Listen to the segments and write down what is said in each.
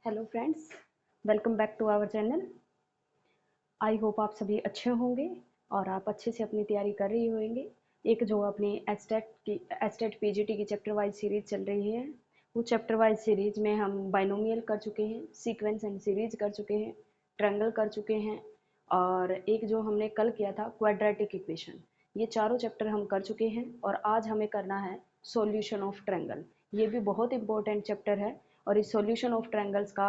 Hello friends, welcome back to our channel. I hope आप सभी अच्छे होंगे और आप अच्छे से अपनी तैयारी कर रही होंगे। एक जो अपनी एस्टेट पीजीटी की चैप्टर वाइज सीरीज चल रही है, वो चैप्टर वाइज सीरीज में हम बाइनोमियल कर चुके हैं, सीक्वेंस एंड सीरीज कर चुके हैं, ट्रायंगल कर चुके हैं और एक जो हमने कल किया था क्वाड्रेटिक इक्वेशन। ये चारों चैप्टर हम कर चुके हैं और आज हमें करना है सॉल्यूशन ऑफ ट्रायंगल। ये भी बहुत इंपॉर्टेंट चैप्टर है और इस सॉल्यूशन ऑफ ट्रायंगल्स का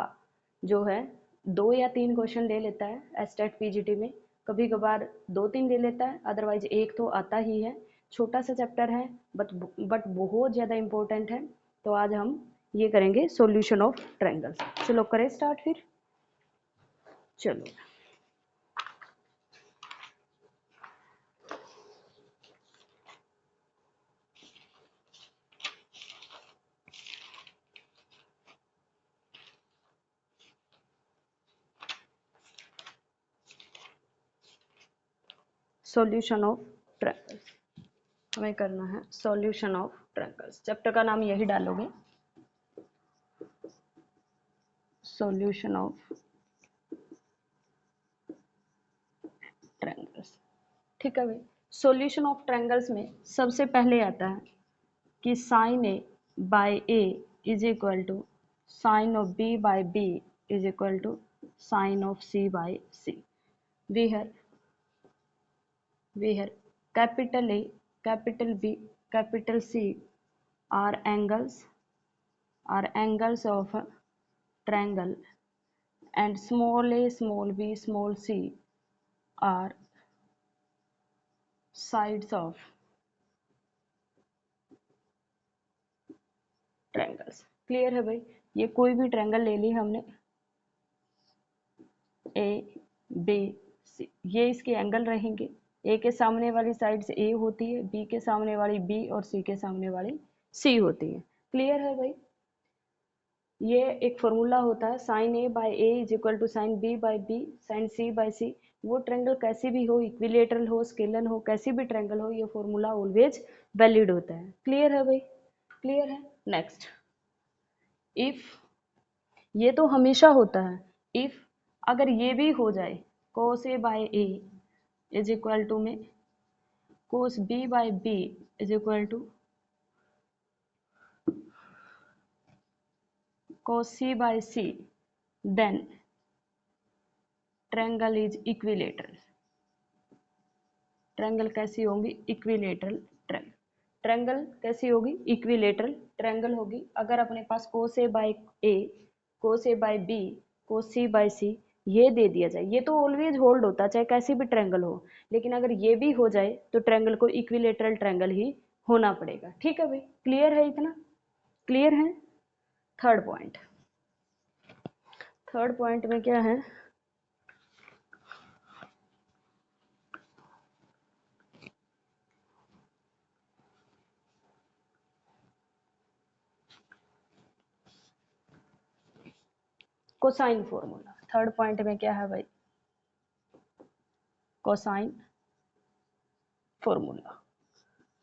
जो है 2 या 3 क्वेश्चन ले लेता है एस्टेट पीजीटी में, कभी कभार 2-3 ले लेता है, अदरवाइज एक तो आता ही है। छोटा सा चैप्टर है बट बहुत ज़्यादा इम्पोर्टेंट है। तो आज हम ये करेंगे सॉल्यूशन ऑफ ट्रायंगल्स। चलो करें स्टार्ट फिर। चलो सॉल्यूशन ऑफ ट्रायंगल्स हमें करना है। सॉल्यूशन ऑफ ट्रायंगल्स चैप्टर का नाम यही डालोगे, सॉल्यूशन ऑफ ट्रायंगल्स। ठीक है भाई। सॉल्यूशन ऑफ ट्रायंगल्स में सबसे पहले आता है कि sine A by A is equal to sine of b by B is equal to sine of c by c. we have capital A, capital B, capital C are angles of a triangle, and small a, small b, small c are sides of triangles। Clear है भाई। ये कोई भी triangle ले ली हमने, ए B सी, ये इसके angle रहेंगे। ए के सामने वाली साइड से ए होती है, बी के सामने वाली बी और सी के सामने वाली सी होती है। क्लियर है भाई। ये एक फॉर्मूला होता है, sine A by A is equal to sine B by B sine C by C. वो ट्रायंगल कैसी भी हो, इक्विलेटरल हो, स्केलन हो, कैसी भी ट्रायंगल हो, ये फॉर्मूला ऑलवेज वैलिड होता है। क्लियर है भाई। क्लियर है। नेक्स्ट, इफ, ये तो हमेशा होता है। इफ अगर ये भी हो जाए, cos A by A is equal to में cos B by B is equal to cos c by c, then triangle is equilateral. Triangle कैसी होगी? Equilateral triangle. ट्रायंगल कैसी होगी? इक्विलेटरल ट्रायंगल होगी। अगर अपने पास cos a by A, cos a by B, cos c by C ये दे दिया जाए, ये तो ऑलवेज होल्ड होता है चाहे कैसी भी ट्रायंगल हो, लेकिन अगर ये भी हो जाए तो ट्रायंगल को इक्विलेटरल ट्रायंगल ही होना पड़ेगा। ठीक है भाई। क्लियर है इतना? क्लियर है। थर्ड पॉइंट, थर्ड पॉइंट में क्या है? Cosine formula. थर्ड पॉइंट में क्या है भाई? Cosine formula.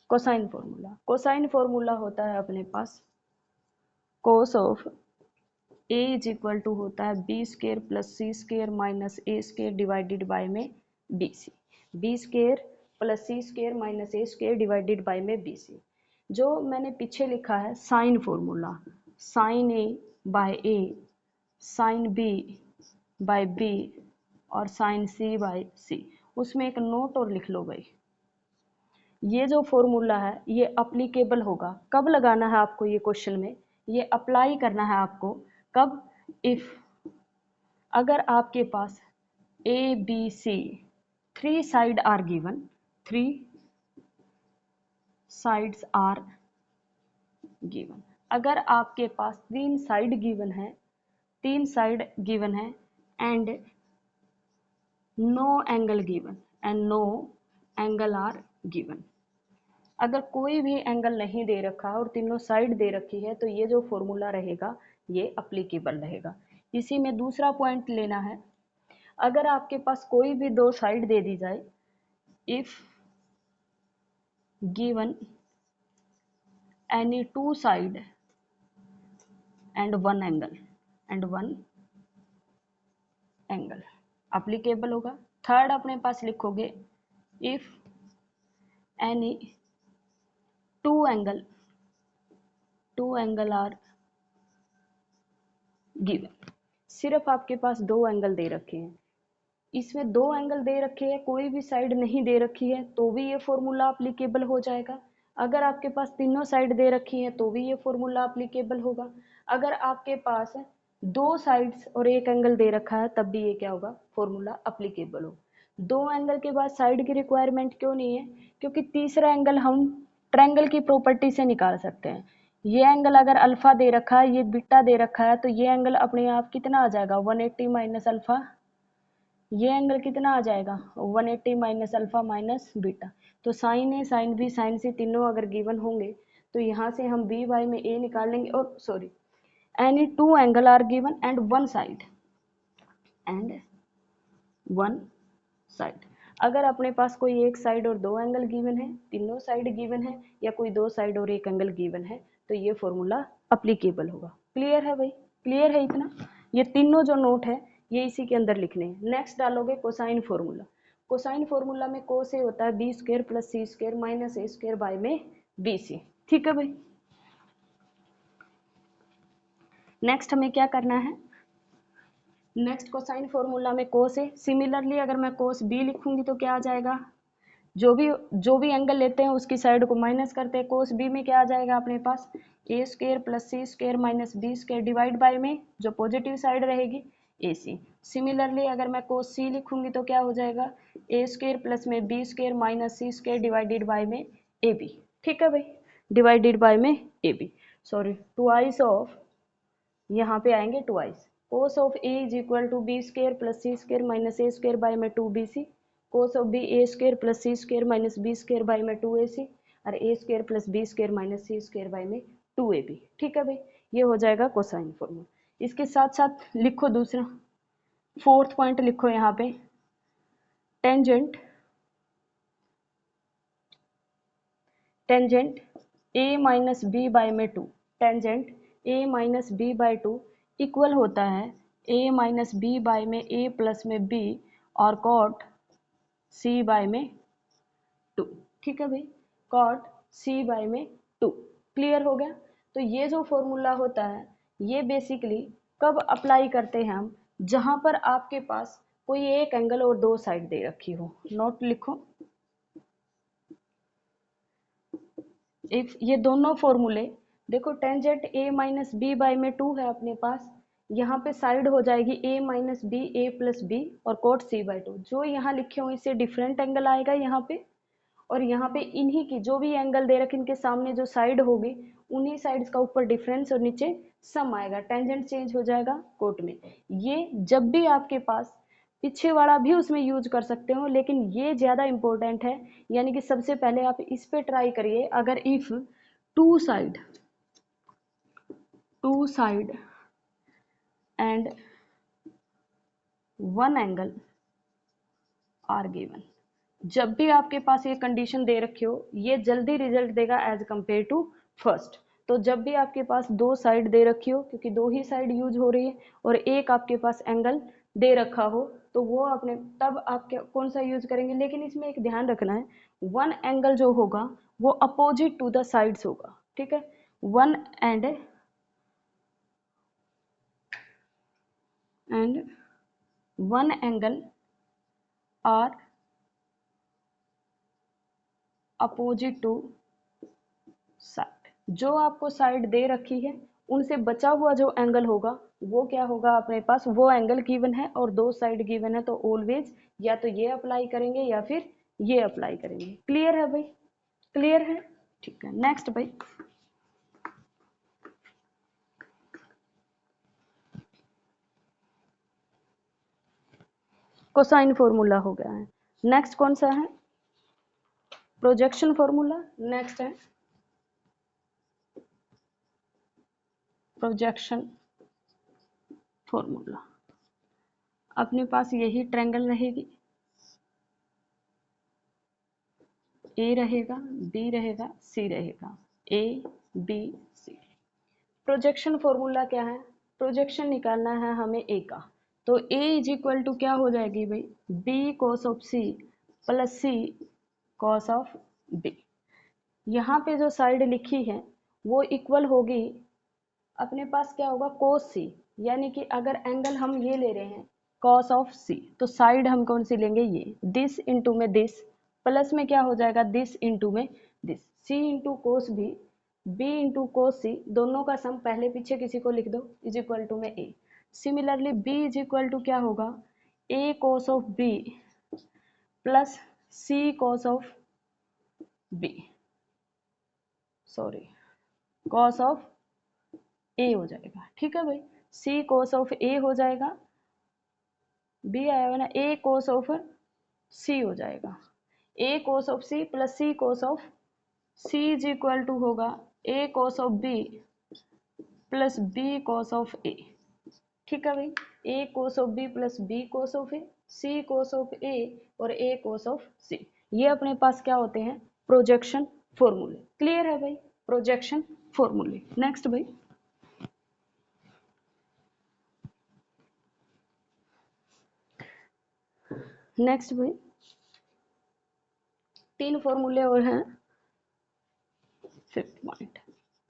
Cosine formula, cosine formula होता है अपने पास cos of A is equal to होता है B square plus C square minus A square divided by में B C. B square plus C square minus A square divided by में B C. जो मैंने पीछे लिखा है sine formula, sine A by A, sine B by B और sine C by C, उसमें एक नोट और लिख लो भाई। ये जो फॉर्मूला है ये अप्लीकेबल होगा, कब लगाना है आपको ये क्वेश्चन में, ये अप्लाई करना है आपको कब? इफ, अगर आपके पास A B C three side are given, three sides are given, अगर आपके पास तीन साइड गिवन है, तीन साइड गिवन है and no angle given, and no angle are given, अगर कोई भी एंगल नहीं दे रखा और तीनों साइड दे रखी है तो ये जो फॉर्मूला रहेगा ये अप्लीकेबल रहेगा। इसी में दूसरा पॉइंट लेना है, अगर आपके पास कोई भी दो साइड दे दी जाए, if given any two side and one angle, and 1 angle applicable होगा। थर्ड अपने पास लिखोगे if any two angle are given. सिर्फ आपके पास दो एंगल दे रखे हैं, इसमें दो एंगल दे रखे हैं, कोई भी साइड नहीं दे रखी है तो भी ये फॉर्मूला अप्लीकेबल हो जाएगा। अगर आपके पास तीनों साइड दे रखी है तो भी ये फॉर्मूला अप्लीकेबल होगा। अगर आपके पास दो साइड्स और एक एंगल दे रखा है तब भी ये क्या होगा, फॉर्मूला अप्लीकेबल हो। दो एंगल के बाद साइड की रिक्वायरमेंट क्यों नहीं है, क्योंकि तीसरा एंगल हम ट्रायंगल की प्रॉपर्टी से निकाल सकते हैं। ये एंगल अगर अल्फा दे रखा है, ये बीटा दे रखा है, तो ये एंगल अपने आप कितना आ जाएगा 180 माइनस अल्फा। ये एंगल कितना आ जाएगा 180 माइनस अल्फा माइनस बीटा। तो साइन ए साइन बी साइन सी तीनों अगर गिवन होंगे तो यहाँ से हम बी वाई में ए निकाल लेंगे। और sorry, any two angle are given and one side. अगर अपने पास कोई एक साइड और दो एंगल गिवन है, तीनों साइड गिवन है, या कोई दो साइड और एक एंगल गिवन है, तो ये फॉर्मूला अप्लीकेबल होगा। क्लियर है भाई, क्लियर है इतना। ये तीनों जो नोट है ये इसी के अंदर लिखने हैं। नेक्स्ट डालोगे कोसाइन फॉर्मूला। कोसाइन फॉर्मूला में को से होता है B square plus C square minus A square by में बी सी। ठीक है भाई। नेक्स्ट हमें क्या करना है, नेक्स्ट कोसाइन फॉर्मूला में कोस है। सिमिलरली अगर मैं कोस बी लिखूंगी तो क्या आ जाएगा, जो भी एंगल लेते हैं उसकी साइड को माइनस करते हैं। कोस बी में क्या आ जाएगा अपने पास A square plus C square minus B square divide by में जो पॉजिटिव साइड रहेगी ए सी। सिमिलरली अगर मैं कोस सी लिखूंगी तो क्या हो जाएगा ए स्क्वायर प्लस में B square minus C square divided by में ए बी। ठीक है भाई, डिवाइडेड बाय में A B, sorry twice of, यहाँ पे आएंगे twice cos of A is equal to B square plus C square minus A square by में 2bc। Cos of B A square plus C square minus B square by में 2ac और A square plus B square minus C square by में 2ab। ठीक है भाई, ये हो जाएगा कोसाइन फॉर्मूला। इसके साथ साथ लिखो दूसरा, फोर्थ पॉइंट लिखो यहाँ पे, tangent A minus B by में 2। Tangent A minus B by 2 equal होता है ए माइनस बी बाय में ए प्लस में बी और कॉट सी बाय में 2। ठीक है भाई, कॉट सी बाय में 2। क्लियर हो गया। तो ये जो फॉर्मूला होता है ये बेसिकली कब अप्लाई करते हैं हम, जहां पर आपके पास कोई एक एंगल और दो साइड दे रखी हो। नोट लिखो, इफ ये दोनों फॉर्मूले देखो, tangent A minus B by में 2 है अपने पास, यहाँ पे साइड हो जाएगी ए माइनस बी ए प्लस बी और कोट सी बाय 2। जो यहाँ लिखे हो इससे डिफरेंट एंगल आएगा यहाँ पे, और यहाँ पे इन्हीं की जो भी एंगल दे रखे इनके सामने जो साइड होगी उन्हीं साइड्स का ऊपर डिफरेंस और नीचे सम आएगा, टेंजेंट चेंज हो जाएगा कोट में। ये जब भी आपके पास पीछे वाला भी उसमें यूज कर सकते हो, लेकिन ये ज़्यादा इंपॉर्टेंट है। यानी कि सबसे पहले आप इस पे ट्राई करिए, अगर if two side and one angle are given. जब भी आपके पास ये कंडीशन दे रखी हो ये जल्दी रिजल्ट देगा एज कंपेयर टू फर्स्ट। तो जब भी आपके पास दो साइड दे रखी हो, क्योंकि दो ही साइड यूज हो रही है, और एक आपके पास एंगल दे रखा हो, तो वो अपने तब आप कौन सा यूज करेंगे। लेकिन इसमें एक ध्यान रखना है, वन एंगल जो होगा वो अपोजिट टू द साइड्स होगा। ठीक है, one and one angle are opposite to side. जो आपको साइड दे रखी है उनसे बचा हुआ जो एंगल होगा वो क्या होगा अपने पास, वो एंगल गिवन है और दो साइड गिवन है, तो ऑलवेज या तो ये अप्लाई करेंगे या फिर ये अप्लाई करेंगे। क्लियर है भाई, क्लियर है। ठीक है, नेक्स्ट भाई, कोसाइन फॉर्मूला हो गया है। नेक्स्ट कौन सा है, प्रोजेक्शन फॉर्मूला। नेक्स्ट है प्रोजेक्शन फॉर्मूला। अपने पास यही ट्रायंगल रहेगी, ए रहेगा बी रहेगा सी रहेगा, A B C. Projection formula क्या है, प्रोजेक्शन निकालना है हमें ए का, तो ए इज इक्वल टू क्या हो जाएगी भाई, B cos of C plus C cos of B. यहाँ पे जो साइड लिखी है वो इक्वल होगी, अपने पास क्या होगा कोस सी, यानी कि अगर एंगल हम ये ले रहे हैं कॉस ऑफ सी, तो साइड हम कौन सी लेंगे, ये दिस इंटू में दिस, प्लस में क्या हो जाएगा दिस इंटू में this, C into cos B into cos C, दोनों का सम पहले पीछे किसी को लिख दो, इज इक्वल टू में A. Similarly B is equal to क्या होगा, A cos of B plus C cos of B, sorry cos of A हो जाएगा, ठीक है भाई, सी कॉस ऑफ ए हो जाएगा, बी आएगा ना ए कोस ऑफ सी हो जाएगा, A cos of C plus C cos of C is equal to होगा A cos of B plus B cos of A, ठीक है भाई, A cos of B plus B cos of A, C cos of A और A cos of सी, ये अपने पास क्या होते हैं, प्रोजेक्शन फॉर्मूले। क्लियर है भाई, प्रोजेक्शन फॉर्मूले। नेक्स्ट भाई, नेक्स्ट भाई, तीन फॉर्मूले और हैं। फिफ्थ पॉइंट,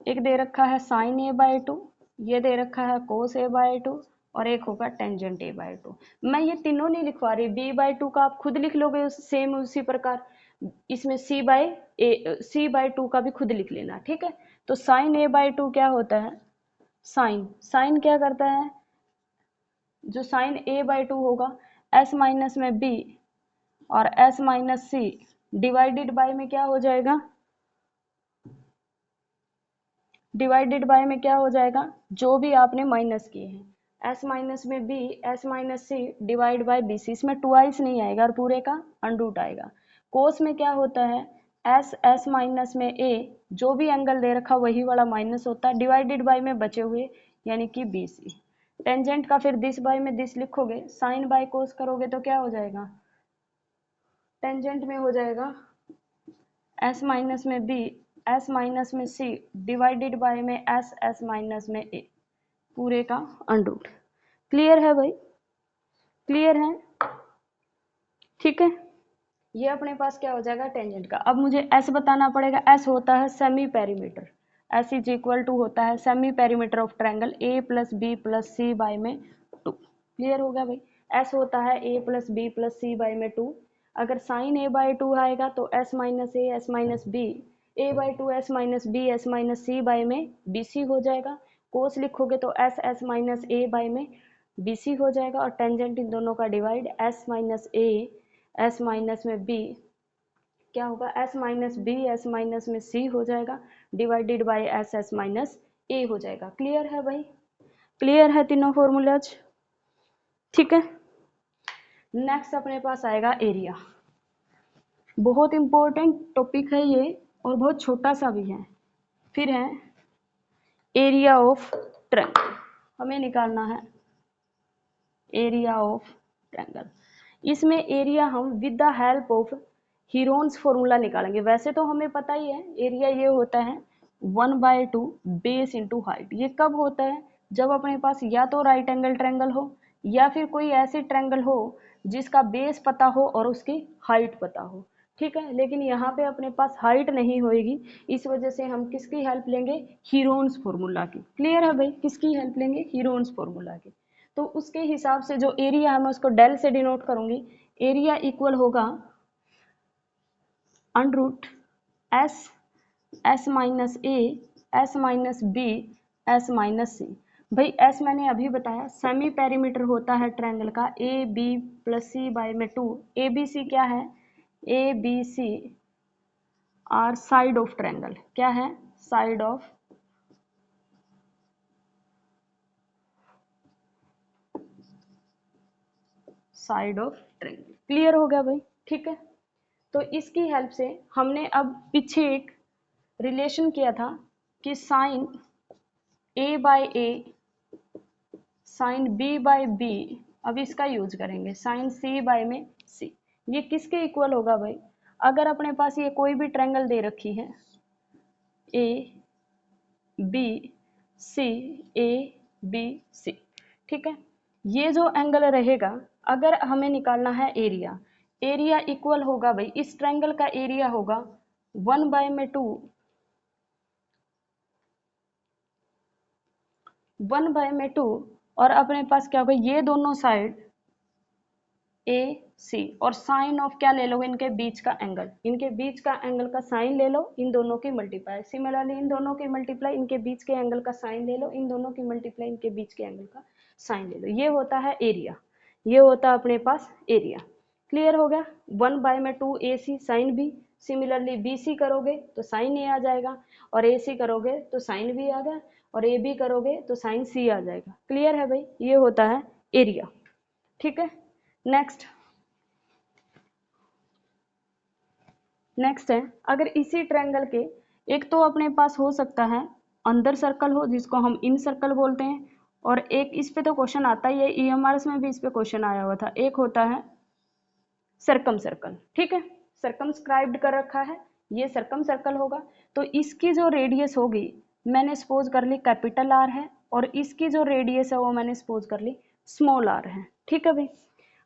एक दे रखा है साइन ए बाय टू, ये दे रखा है कोस ए बाय टू, और एक होगा टेंजेंट ए बाय टू। मैं ये तीनों नहीं लिखवा रही, बी बाय टू का आप खुद लिख लोगे सेम उसी प्रकार, इसमें सी बाय टू का भी खुद लिख लेना, ठीक है। तो साइन ए बाय टू क्या होता है, साइन क्या करता है, जो साइन ए बाय टू होगा एस माइनस में बी और S minus C divided by में क्या हो जाएगा, डिवाइडेड बाय में क्या हो जाएगा, जो भी आपने माइनस किए हैं, एस माइनस में B S minus C divide by B C, इसमें ट्वाइस नहीं आएगा और पूरे का अंडरूट आएगा। कोस में क्या होता है, एस माइनस में ए, जो भी एंगल दे रखा वही वाला माइनस होता है, डिवाइडेड बाय में बचे हुए यानी कि बी सी। टेंजेंट का फिर दिस बाय में दिस लिखोगे, साइन बाय कोस करोगे तो क्या हो जाएगा, टेंजेंट में हो जाएगा एस माइनस में बी एस माइनस में सी डिवाइडेड बाय में एस माइनस में ए, पूरे का अंडरूट। क्लियर है भाई, क्लियर है, ठीक है। ये अपने पास क्या हो जाएगा टेंजेंट का। अब मुझे एस बताना पड़ेगा, एस होता है semi perimeter, S is equal to होता है semi perimeter of triangle A plus B plus C by में टू। क्लियर हो गया भाई, एस होता है A plus B plus C by में टू। अगर साइन ए बाय टू आएगा तो S minus A S minus B, A by two S minus B S minus C by में बी सी हो जाएगा। कोस लिखोगे तो S S minus A by में बी सी हो जाएगा, और टेंजेंट इन दोनों का divide S minus A S minus में बी क्या होगा, S minus B S minus में सी हो जाएगा, divided by S S minus A हो जाएगा। क्लियर है भाई, क्लियर है तीनों फॉर्मूलाज, ठीक है। नेक्स्ट अपने पास आएगा एरिया, बहुत इंपॉर्टेंट टॉपिक है ये और बहुत छोटा सा भी है। फिर है एरिया ऑफ ट्रायंगल, हमें निकालना है एरिया ऑफ ट्रायंगल। इसमें एरिया हम with the help of Heron's formula निकालेंगे। वैसे तो हमें पता ही है एरिया ये होता है 1/2 बेस इंटू हाइट। ये कब होता है, जब अपने पास या तो राइट एंगल ट्रायंगल हो या फिर कोई ऐसी ट्रायंगल हो जिसका बेस पता हो और उसकी हाइट पता हो, ठीक है। लेकिन यहाँ पे अपने पास हाइट नहीं होएगी, इस वजह से हम किसकी हेल्प लेंगे, हीरोन्स फॉर्मूला की। क्लियर है भाई, किसकी हेल्प लेंगे, हीरोन्स फॉर्मूला की। तो उसके हिसाब से जो एरिया है मैं उसको डेल से डिनोट करूंगी, एरिया इक्वल होगा under root S S minus A S minus B S minus C. भाई एस मैंने अभी बताया सेमी पेरीमीटर होता है ट्रायंगल का A B plus C by में टू। ए बी सी क्या है, A B C are side of triangle, क्या है, साइड ऑफ ट्रायंगल। क्लियर हो गया भाई, ठीक है। तो इसकी हेल्प से हमने अब पीछे एक रिलेशन किया था कि sine A by A sine B by B, अब इसका यूज करेंगे साइन सी बाय में सी। ये किसके इक्वल होगा भाई, अगर अपने पास ये कोई भी ट्रायंगल दे रखी है A B C, A B C. ठीक है, ये जो एंगल रहेगा, अगर हमें निकालना है एरिया, एरिया इक्वल होगा भाई, इस ट्रायंगल का एरिया होगा 1/2 1/2 और अपने पास क्या होगा, ये दोनों साइड ए सी, और साइन ऑफ क्या ले लो, इनके बीच का एंगल, इनके बीच का एंगल का साइन ले लो, इन दोनों की मल्टीप्लाई, सिमिलरली इन दोनों की मल्टीप्लाई, इनके बीच के एंगल का साइन ले लो, इन दोनों की मल्टीप्लाई, इनके बीच के एंगल का साइन ले लो। ये होता है एरिया, ये होता है अपने पास एरिया। क्लियर हो गया। 1/2 A C sine B, similarly B C करोगे तो साइन ए आ जाएगा, और ए सी करोगे तो साइन बी आ गया, और ए बी करोगे तो साइन सी आ जाएगा। क्लियर है भाई, ये होता है एरिया। ठीक है, नेक्स्ट है, अगर इसी ट्रायंगल के एक तो अपने पास हो सकता है अंदर सर्कल हो, जिसको हम इन सर्कल बोलते हैं, और एक इस पे तो क्वेश्चन आता ही है, ईएमआरएस में भी इस पे क्वेश्चन आया हुआ था, एक होता है सर्कम सर्कल। ठीक है, सर्कमस्क्राइब्ड कर रखा है, ये सर्कम सर्कल होगा, तो इसकी जो रेडियस होगी, मैंने सपोज कर ली कैपिटल आर है, और इसकी जो रेडियस है वो मैंने सपोज कर ली स्मॉल आर है। ठीक है भाई,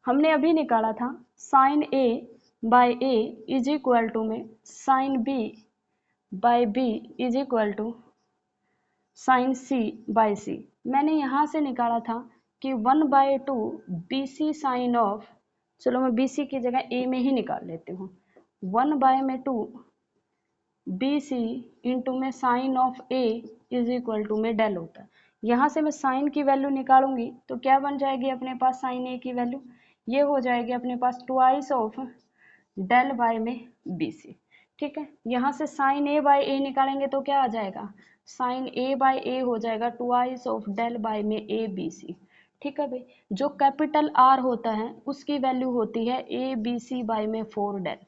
हमने अभी निकाला था sine A by A is equal to में sine B by B is equal to sine C by C. मैंने यहाँ से निकाला था कि 1/2 बी सी साइन ऑफ, चलो मैं बी सी की जगह ए में ही निकाल लेती हूँ, 1/2 बी सी इंटू में sine of A is equal to में डेल होता है। यहाँ से मैं साइन की वैल्यू निकालूंगी तो क्या बन जाएगी अपने पास साइन ए की वैल्यू, ये हो जाएगी अपने पास ट्वाइस ऑफ डेल बाय में बी सी। ठीक है, यहाँ से साइन ए बाय ए निकालेंगे तो क्या आ जाएगा, साइन ए बाय ए हो जाएगा ट्वाइस ऑफ डेल बाय में ए बी सी। ठीक है भाई, जो कैपिटल आर होता है उसकी वैल्यू होती है ए बी सी बाय में 4 डेल,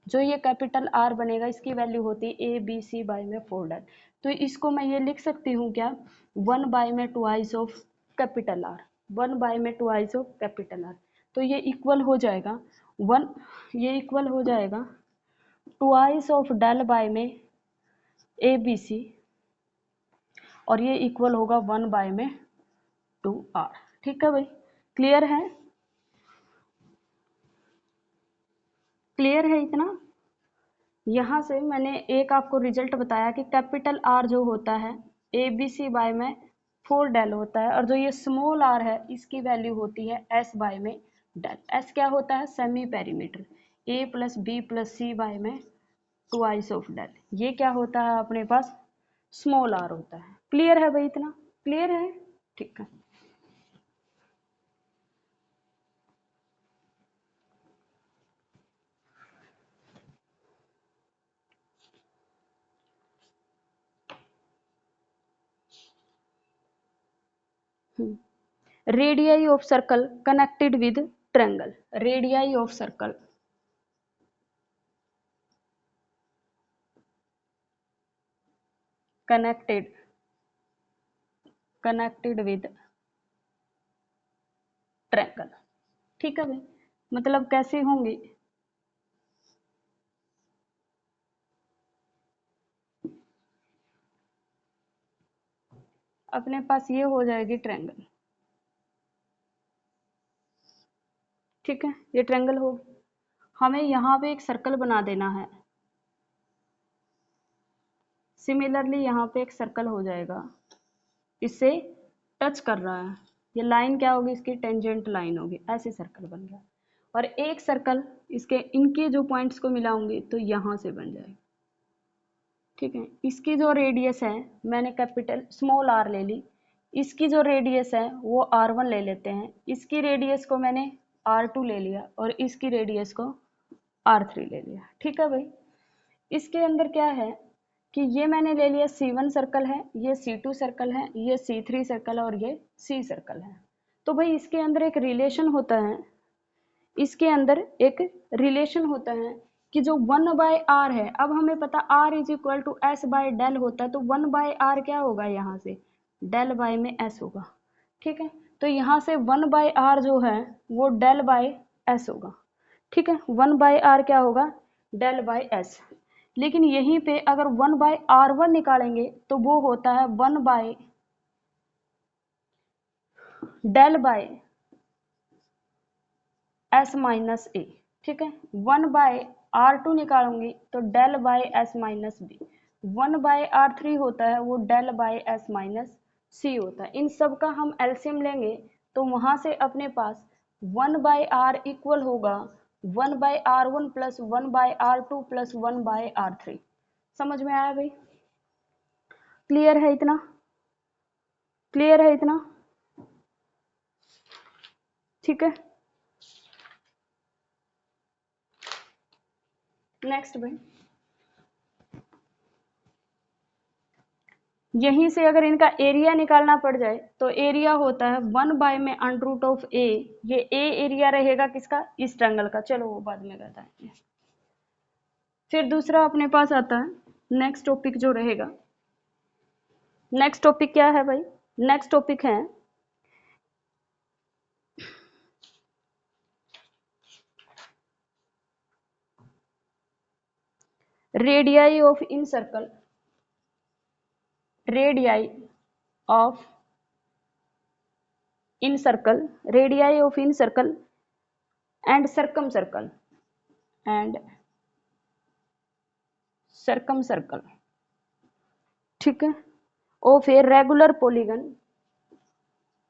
जो ये कैपिटल आर बनेगा इसकी वैल्यू होती है ए बी सी बाय में 4 डेल। तो इसको मैं ये लिख सकती हूँ क्या, 1/2 of capital R, 1/2 of capital R. तो ये इक्वल हो जाएगा ये इक्वल हो जाएगा ट्वाइस ऑफ डेल बाय में ए बी सी, और ये इक्वल होगा 1/2 आर। ठीक है भाई, क्लियर है, क्लियर है इतना। यहाँ से मैंने एक आपको रिजल्ट बताया कि कैपिटल आर जो होता है ए बी सी बाय में 4 डेल होता है, और जो ये स्मॉल आर है इसकी वैल्यू होती है एस बाय में डेल। एस क्या होता है, semi perimeter, A plus B plus C by में ट्वाइस ऑफ डेल, ये क्या होता है अपने पास स्मॉल आर होता है। क्लियर है भाई इतना, क्लियर है, ठीक है। Radii of circle connected with triangle, radii of circle connected with triangle. ठीक है भाई, मतलब कैसे होंगे, अपने पास ये हो जाएगी ट्रायंगल। ठीक है, ये ट्रायंगल हो, हमें यहाँ पे एक सर्कल बना देना है, सिमिलरली यहाँ पे एक सर्कल हो जाएगा, इससे टच कर रहा है, ये लाइन क्या होगी, इसकी टेंजेंट लाइन होगी, ऐसे सर्कल बन गया। और एक सर्कल इसके इनके जो पॉइंट्स को मिलाऊंगी तो यहाँ से बन जाएगा। ठीक है, इसकी जो रेडियस है मैंने कैपिटल स्मॉल आर ले ली, इसकी जो रेडियस है वो r1 ले लेते हैं, इसकी रेडियस को मैंने r2 ले लिया, और इसकी रेडियस को r3 ले लिया। ठीक है भाई, इसके अंदर क्या है कि ये मैंने ले लिया C1 सर्कल है, ये C2 सर्कल है, ये C3 सर्कल है, और ये C सर्कल है। तो भाई इसके अंदर एक रिलेशन होता है, इसके अंदर एक रिलेशन होता है कि जो 1/r है, अब हमें पता r is equal to S by del होता है, तो 1/r क्या होगा, यहाँ से डेल बाय में s होगा। ठीक है, तो यहाँ से 1/r जो है वो डेल बाय s होगा। ठीक है, 1/r क्या होगा, डेल बाय s। लेकिन यहीं पे अगर 1/r1 निकालेंगे तो वो होता है 1/r2 del by S minus A, ठीक है। 1/r2 निकालूंगी तो del by S minus B, 1/r3 होता है वो del by S minus C होता है। इन सब का हम एलसीएम लेंगे तो वहां से अपने पास 1/r इक्वल होगा 1/r1 plus 1/r2 plus 1/r3। समझ में आया भाई? क्लियर है इतना? क्लियर है इतना? ठीक है। नेक्स्ट भाई, यहीं से अगर इनका एरिया निकालना पड़ जाए तो एरिया होता है 1 में अंडर रूट ऑफ ए, ये ए एरिया रहेगा किसका? इस ट्रायंगल का। चलो वो बाद में बताएंगे। फिर दूसरा अपने पास आता है नेक्स्ट टॉपिक जो रहेगा। नेक्स्ट टॉपिक क्या है भाई? नेक्स्ट टॉपिक है radii of incircle, radii of incircle, radii of incircle and circumcircle and circumcircle, ठीक है। Of a regular polygon,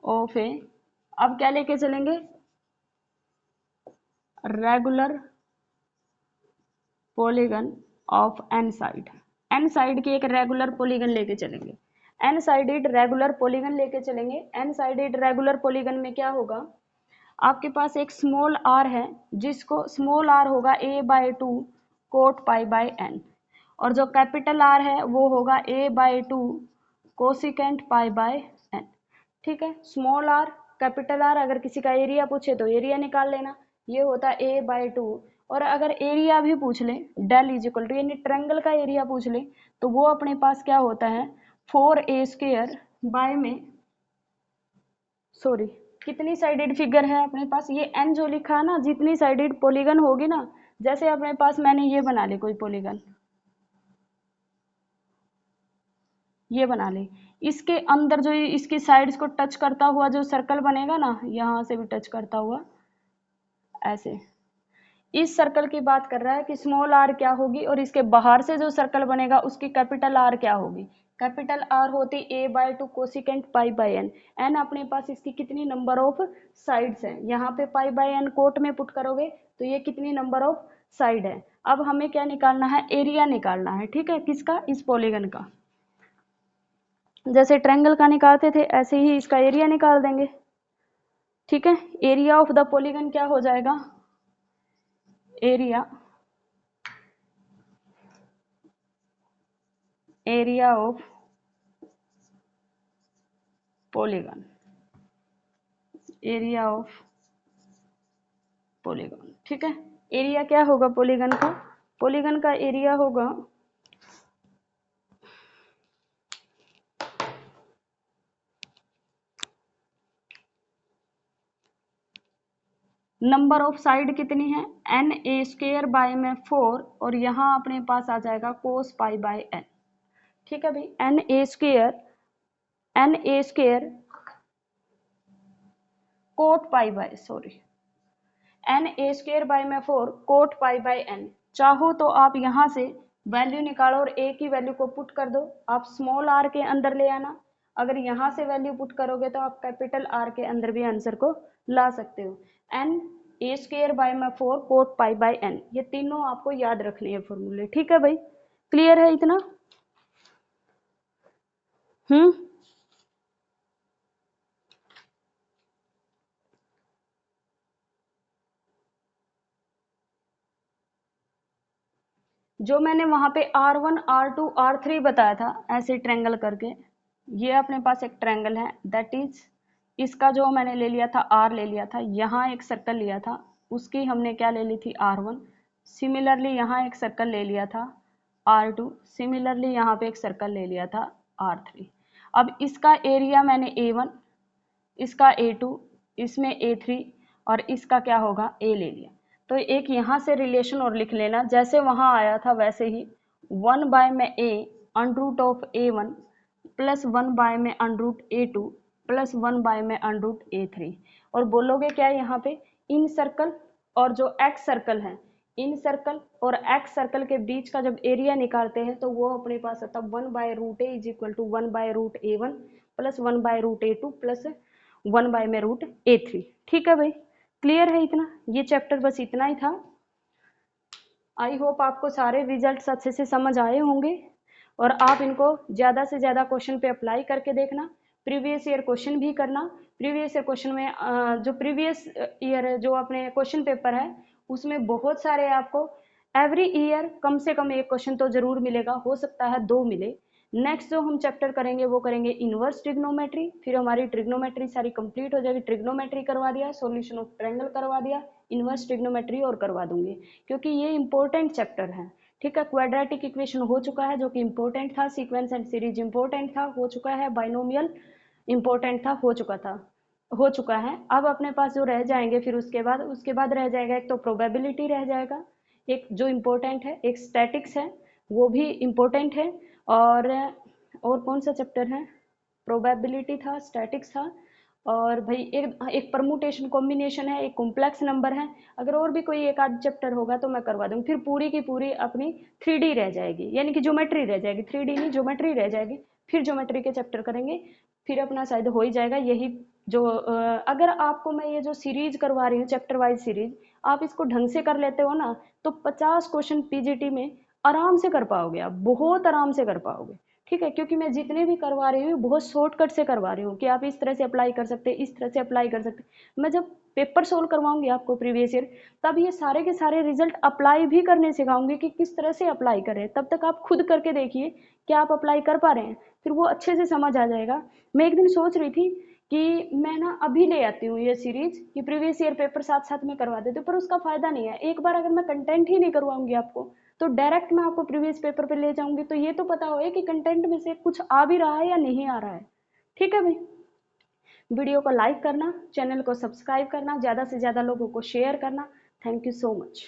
of a, अब क्या लेके चलेंगे? Regular polygon of N side, N side की एक regular polygon लेके चलेंगे, एन साइडेड रेगुलर पॉलीगन लेके चलेंगे। एन साइडेड रेगुलर पॉलीगन में क्या होगा? आपके पास एक स्मॉल आर है जिसको स्मॉल आर होगा a/2 coat pi by N, और जो कैपिटल आर है वो होगा a/2 cosecant pi by N, ठीक है। स्मॉल आर कैपिटल आर, अगर किसी का एरिया पूछे तो एरिया निकाल लेना, ये होता है a/2। और अगर एरिया भी पूछ ले डेल इज इक्वल टू, यानी ट्रायंगल का एरिया पूछ ले तो वो अपने पास क्या होता है 4a² बाय में, सॉरी कितनी साइडेड फिगर है अपने पास, ये एन जो लिखा है ना, जितनी साइडेड पॉलीगन होगी ना, जैसे अपने पास मैंने ये बना ली कोई पॉलीगन, ये बना ली, इसके अंदर जो इसकी साइड्स को टच करता हुआ जो सर्कल बनेगा ना, यहाँ से भी टच करता हुआ ऐसे, इस सर्कल की बात कर रहा है कि स्मॉल आर क्या होगी, और इसके बाहर से जो सर्कल बनेगा उसकी कैपिटल आर क्या होगी? कैपिटल आर होती a/2 cosecant pi by N. N अपने पास इसकी कितनी नंबर ऑफ साइड्स हैं, यहाँ पे पाई बाय एन कोट में पुट करोगे तो ये कितनी नंबर ऑफ साइड है। अब हमें क्या निकालना है? एरिया निकालना है, ठीक है। किसका? इस पॉलीगन का। जैसे ट्रायंगल का निकालते थे ऐसे ही इसका एरिया निकाल देंगे, ठीक है। एरिया ऑफ द पॉलीगन क्या हो जाएगा? Area, area of polygon, area of polygon, ठीक है। एरिया क्या होगा पॉलीगन का? पॉलीगन का एरिया होगा नंबर ऑफ साइड कितनी है? na² बाय में 4, और यहाँ अपने पास आ जाएगा कोस पाई बाय एन, ठीक है भाई। na² cot pi by, sorry na² by में 4 कोट पाई बाय एन। चाहो तो आप यहाँ से वैल्यू निकालो और a की वैल्यू को पुट कर दो, आप स्मॉल r के अंदर ले आना। अगर यहाँ से वैल्यू पुट करोगे तो आप कैपिटल R के अंदर भी आंसर को ला सकते हो। na² बाय में 4 कोट पाई बाय एन, ये तीनों आपको याद रखने हैं फॉर्मूले, ठीक है भाई। क्लियर है इतना? जो मैंने वहां पे R1 R2 R3 बताया था ऐसे ट्रायंगल करके, ये अपने पास एक ट्रायंगल है, दैट इज इसका जो मैंने ले लिया था R ले लिया था, यहाँ एक सर्कल लिया था, उसकी हमने क्या ले ली थी R1, सिमिलरली यहाँ एक सर्कल ले लिया था R2, सिमिलरली यहाँ पे एक सर्कल ले लिया था R3। अब इसका एरिया मैंने A1, इसका A2, इसमें A3 और इसका क्या होगा A ले लिया। तो एक यहाँ से रिलेशन और लिख लेना, जैसे वहाँ आया था वैसे ही 1 बाय में A under root of A1 plus 1 by में अंडर रूट A2 प्लस 1 में √a3। और बोलोगे क्या यहाँ पे, इन सर्कल और जो एक्स सर्कल है, इन सर्कल और एक्स सर्कल के बीच का जब एरिया निकालते हैं तो वो अपने पास आता है 1/√a is equal to 1/√a1 plus 1/√a2 plus 1/√a3। ठीक है भाई, क्लियर है इतना, ये चैप्टर बस इतना ही था। आई होप आपको सारे रिजल्ट्स अच्छे से समझ आए होंगे और आप इनको ज़्यादा से ज़्यादा क्वेश्चन पे अप्लाई करके देखना, प्रीवियस ईयर क्वेश्चन भी करना। प्रीवियस ईयर क्वेश्चन में जो प्रीवियस ईयर जो अपने क्वेश्चन पेपर है उसमें बहुत सारे आपको एवरी ईयर कम से कम एक क्वेश्चन तो जरूर मिलेगा, हो सकता है 2 मिले। नेक्स्ट जो हम चैप्टर करेंगे वो करेंगे इनवर्स ट्रिग्नोमेट्री, फिर हमारी ट्रिग्नोमेट्री सारी कंप्लीट हो जाएगी। ट्रिग्नोमेट्री करवा दिया, सॉल्यूशन ऑफ ट्रायंगल करवा दिया, इनवर्स ट्रिग्नोमेट्री और करवा दूंगी क्योंकि ये इंपॉर्टेंट चैप्टर है। ठीक है, क्वाड्रेटिक इक्वेशन हो चुका है जो कि इंपॉर्टेंट था, सीक्वेंस एंड सीरीज इंपॉर्टेंट था, हो चुका है, बाइनोमियल इंपॉर्टेंट था, हो चुका है। अब अपने पास जो रह जाएंगे फिर उसके बाद रह जाएगा एक तो प्रोबेबिलिटी रह जाएगा, एक जो इम्पोर्टेंट है, एक स्टैटिक्स है वो भी इम्पोर्टेंट है, और कौन सा चैप्टर है, प्रोबेबिलिटी था, स्टैटिक्स था, और भाई एक परमुटेशन कॉम्बिनेशन है, एक कॉम्प्लेक्स नंबर है। अगर और भी कोई एक आध चैप्टर होगा तो मैं करवा दूंगी। फिर पूरी की पूरी अपनी 3D रह जाएगी, यानी कि ज्योमेट्री रह जाएगी, 3D नहीं ज्योमेट्री रह जाएगी। फिर ज्योमेट्री के चैप्टर करेंगे, फिर अपना शायद हो ही जाएगा। यही जो अगर आपको मैं ये जो सीरीज करवा रही हूँ चैप्टर वाइज सीरीज, आप इसको ढंग से कर लेते हो ना तो 50 क्वेश्चन पीजीटी में आराम से कर पाओगे, आप बहुत आराम से कर पाओगे। ठीक है, क्योंकि मैं जितने भी करवा रही हूँ बहुत शॉर्टकट से करवा रही हूँ कि आप इस तरह से अप्लाई कर सकते हैं, इस तरह से अप्लाई कर सकते हैं। मैं जब पेपर सोल्व करवाऊंगी आपको प्रीवियस ईयर, तब ये सारे के सारे रिजल्ट अप्लाई भी करने सिखाऊंगी कि किस तरह से अप्लाई करें। तब तक आप खुद करके देखिए कि आप अप्लाई कर पा रहे हैं, फिर वो अच्छे से समझ आ जाएगा। मैं एक दिन सोच रही थी कि मैं ना अभी ले आती हूँ ये सीरीज कि प्रीवियस ईयर पेपर साथ साथ में करवा देती हूँ, पर उसका फायदा नहीं है। एक बार अगर मैं कंटेंट ही नहीं करवाऊंगी आपको तो डायरेक्ट मैं आपको प्रीवियस पेपर पे ले जाऊंगी, तो ये तो पता होए कि कंटेंट में से कुछ आ भी रहा है या नहीं आ रहा है। ठीक है भाई, वीडियो को लाइक करना, चैनल को सब्सक्राइब करना, ज़्यादा से ज़्यादा लोगों को शेयर करना। Thank you so much.